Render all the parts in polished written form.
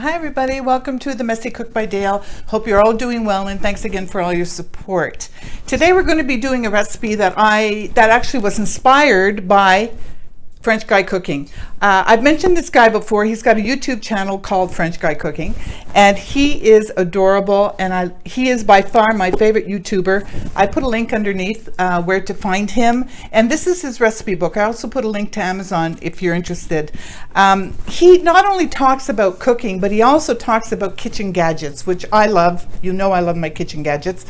Hi everybody, welcome to the Messy Cook by Dale. Hope you're all doing well and thanks again for all your support. Today we're going to be doing a recipe that actually was inspired by French Guy Cooking. I've mentioned this guy before. He's got a YouTube channel called French Guy Cooking, and he is adorable, and he is by far my favorite YouTuber. I put a link underneath where to find him, and this is his recipe book. I also put a link to Amazon if you're interested. He not only talks about cooking, but he also talks about kitchen gadgets, which I love. You know I love my kitchen gadgets,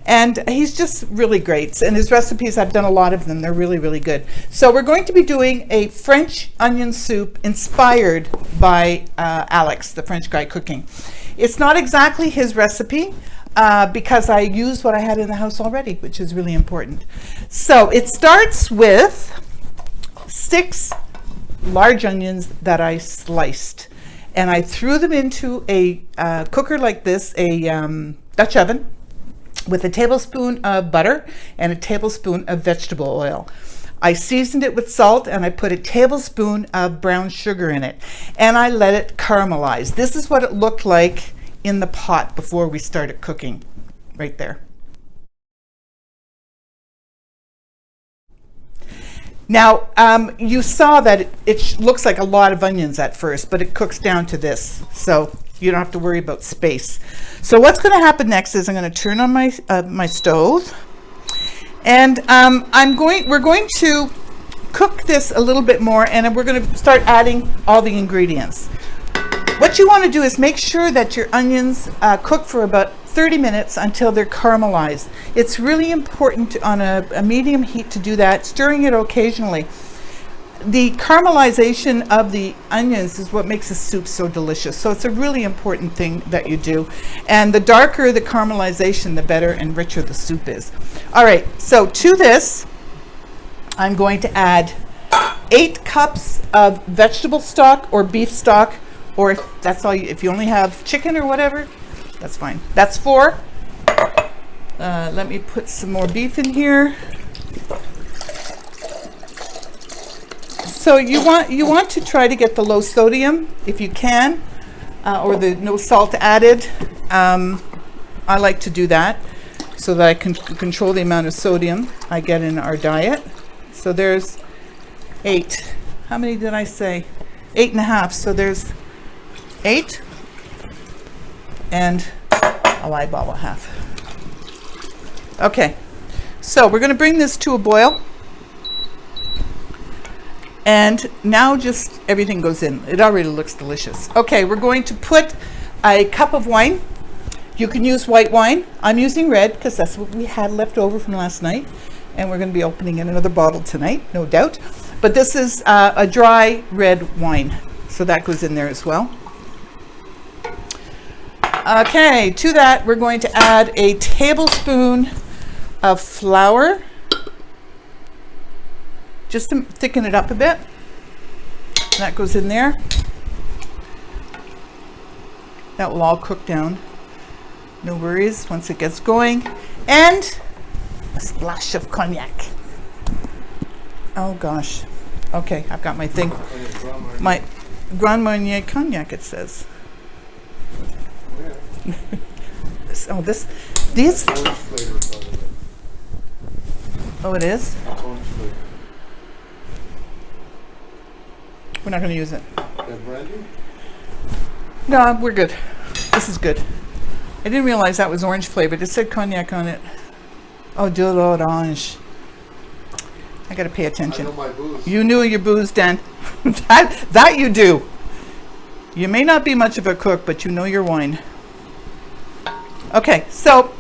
and he's just really great. And his recipes, I've done a lot of them. They're really, really good. So we're going to be doing a French onion soup inspired by Alex, the French Guy Cooking. It's not exactly his recipe because I used what I had in the house already, which is really important. So it starts with 6 large onions that I sliced, and I threw them into a cooker like this, a Dutch oven, with a tablespoon of butter and a tablespoon of vegetable oil. I seasoned it with salt, and I put a tablespoon of brown sugar in it, and I let it caramelize. This is what it looked like in the pot before we started cooking, right there. Now, you saw that it looks like a lot of onions at first, but it cooks down to this, so you don't have to worry about space. So what's going to happen next is I'm going to turn on my stove. And we're going to cook this a little bit more, and we're going to start adding all the ingredients. What you want to do is make sure that your onions cook for about 30 minutes until they're caramelized. It's really important on a medium heat to do that, stirring it occasionally. The caramelization of the onions is what makes the soup so delicious. So it's a really important thing that you do. And the darker the caramelization, the better and richer the soup is. All right, so to this, I'm going to add 8 cups of vegetable stock or beef stock, or if that's all, if you only have chicken or whatever, that's fine. That's 4. Let me put some more beef in here. So you want to try to get the low sodium if you can, or the no salt added. I like to do that so that I can control the amount of sodium I get in our diet. So there's 8. How many did I say? 8.5. So there's 8, and I'll eyeball a half. Okay, so we're going to bring this to a boil. And now just everything goes in. It already looks delicious. Okay, we're going to put a cup of wine. You can use white wine. I'm using red because that's what we had left over from last night. And we're going to be opening in another bottle tonight, no doubt. But this is a dry red wine. So that goes in there as well. Okay, to that we're going to add a tablespoon of flour, just to thicken it up a bit. That goes in there. That will all cook down. No worries once it gets going. And a splash of cognac. Oh gosh. Okay, I've got my thing. My Grand Marnier cognac, it says. These. Oh, it is? We're not going to use it. Brandy? No, we're good. This is good. I didn't realize that was orange flavored. It said cognac on it. Oh, de l'orange. I got to pay attention. I know my booze. You knew your booze, Dan. that you do. You may not be much of a cook, but you know your wine. Okay, so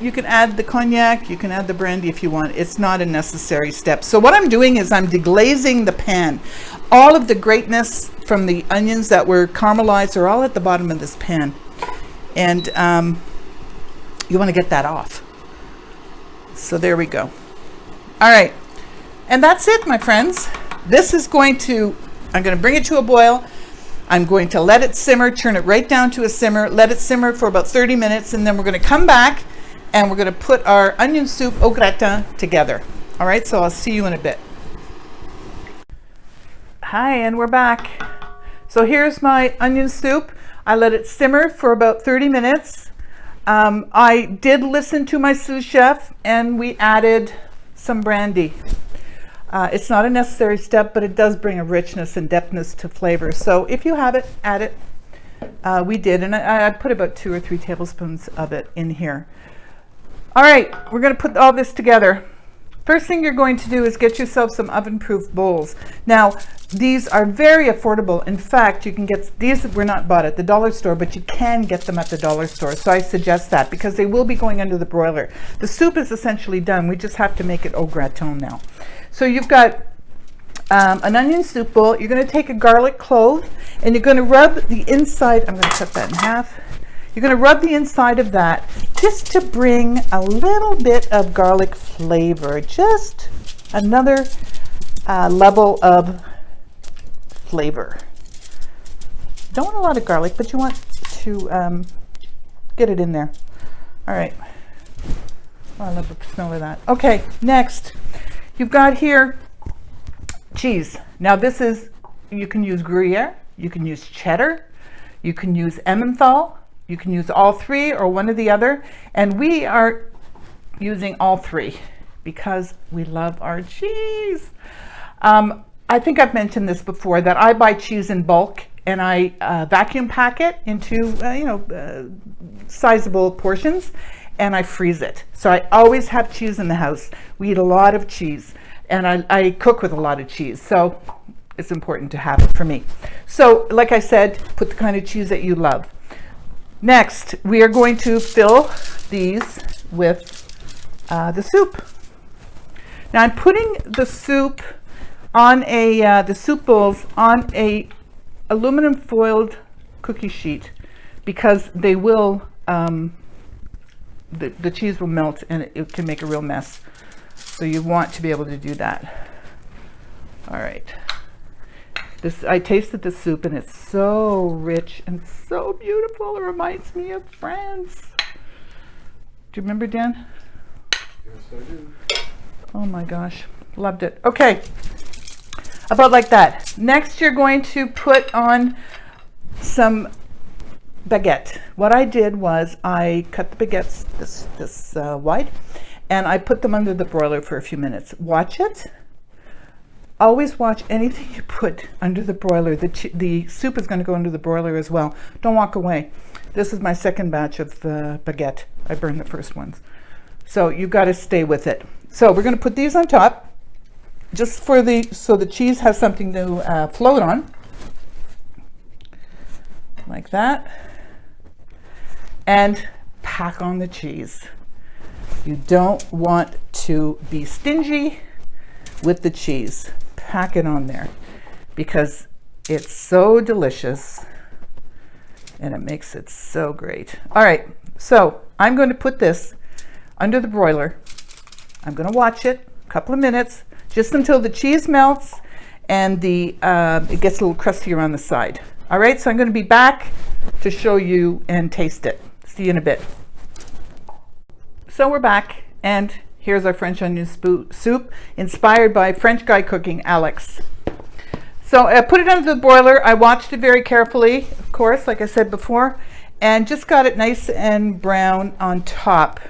you can add the cognac, you can add the brandy if you want. It's not a necessary step. So what I'm doing is I'm deglazing the pan. All of the greatness from the onions that were caramelized are all at the bottom of this pan. And you want to get that off. So there we go. All right. And that's it, my friends. This is I'm going to bring it to a boil. I'm going to let it simmer, turn it right down to a simmer, let it simmer for about 30 minutes, and then we're going to come back and we're going to put our onion soup au gratin together. All right, so I'll see you in a bit. Hi, and we're back. So here's my onion soup. I let it simmer for about 30 minutes. I did listen to my sous chef and we added some brandy. It's not a necessary step, but it does bring a richness and depthness to flavor. So if you have it, add it. We did, and I put about 2 or 3 tablespoons of it in here. All right, we're going to put all this together. First thing you're going to do is get yourself some oven-proof bowls. Now, these are very affordable. In fact, you can get these, were not bought at the dollar store, but you can get them at the dollar store. So I suggest that because they will be going under the broiler. The soup is essentially done. We just have to make it au gratin now. So you've got an onion soup bowl. You're going to take a garlic clove and you're going to rub the inside. I'm going to cut that in half. You're going to rub the inside of that just to bring a little bit of garlic flavor, just another level of flavor. Don't want a lot of garlic, but you want to get it in there. All right. Oh, I love the smell of that. Okay, next, you've got here cheese. Now this is, you can use gruyere, you can use cheddar, you can use emmental. You can use all 3 or one or the other. And we are using all 3 because we love our cheese. I think I've mentioned this before that I buy cheese in bulk and I vacuum pack it into sizable portions and I freeze it. So I always have cheese in the house. We eat a lot of cheese and I cook with a lot of cheese. So it's important to have it for me. So like I said, put the kind of cheese that you love. Next, we are going to fill these with the soup. Now I'm putting the soup on the soup bowls on a aluminum foiled cookie sheet because they will, the cheese will melt and it can make a real mess. So you want to be able to do that. All right. I tasted the soup and it's so rich and so beautiful. It reminds me of France. Do you remember, Dan? Yes, I do. Oh my gosh, loved it. Okay, about like that. Next, you're going to put on some baguette. What I did was I cut the baguettes this wide and I put them under the broiler for a few minutes. Watch it. Always watch anything you put under the broiler. The soup is going to go under the broiler as well. Don't walk away. This is my second batch of baguette. I burned the first ones. So you've got to stay with it. So we're going to put these on top just so the cheese has something to float on. Like that. And pack on the cheese. You don't want to be stingy with the cheese. Pack it on there because it's so delicious and it makes it so great. All right, so I'm going to put this under the broiler. I'm going to watch it a couple of minutes just until the cheese melts and it gets a little crustier on the side. All right, so I'm going to be back to show you and taste it. See you in a bit. So we're back and here's our French onion soup, inspired by French guy cooking, Alex. So I put it under the broiler. I watched it very carefully, of course, like I said before, and just got it nice and brown on top.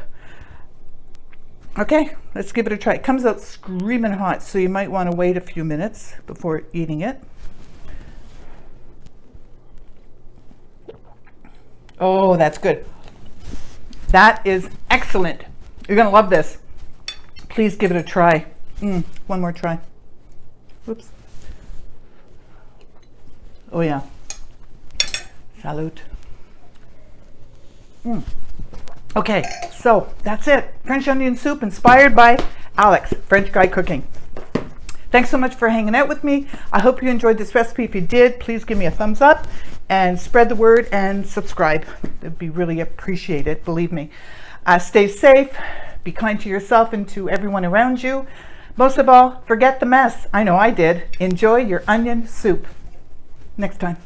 Okay, let's give it a try. It comes out screaming hot, so you might want to wait a few minutes before eating it. Oh, that's good. That is excellent. You're going to love this. Please give it a try. One more try. Whoops. Oh yeah. Salute. Okay, so that's it. French onion soup inspired by Alex, French guy cooking. Thanks so much for hanging out with me. I hope you enjoyed this recipe. If you did, please give me a thumbs up and spread the word and subscribe. It'd be really appreciated, believe me. Stay safe. Be kind to yourself and to everyone around you. Most of all, forget the mess. I know I did. Enjoy your onion soup. Next time.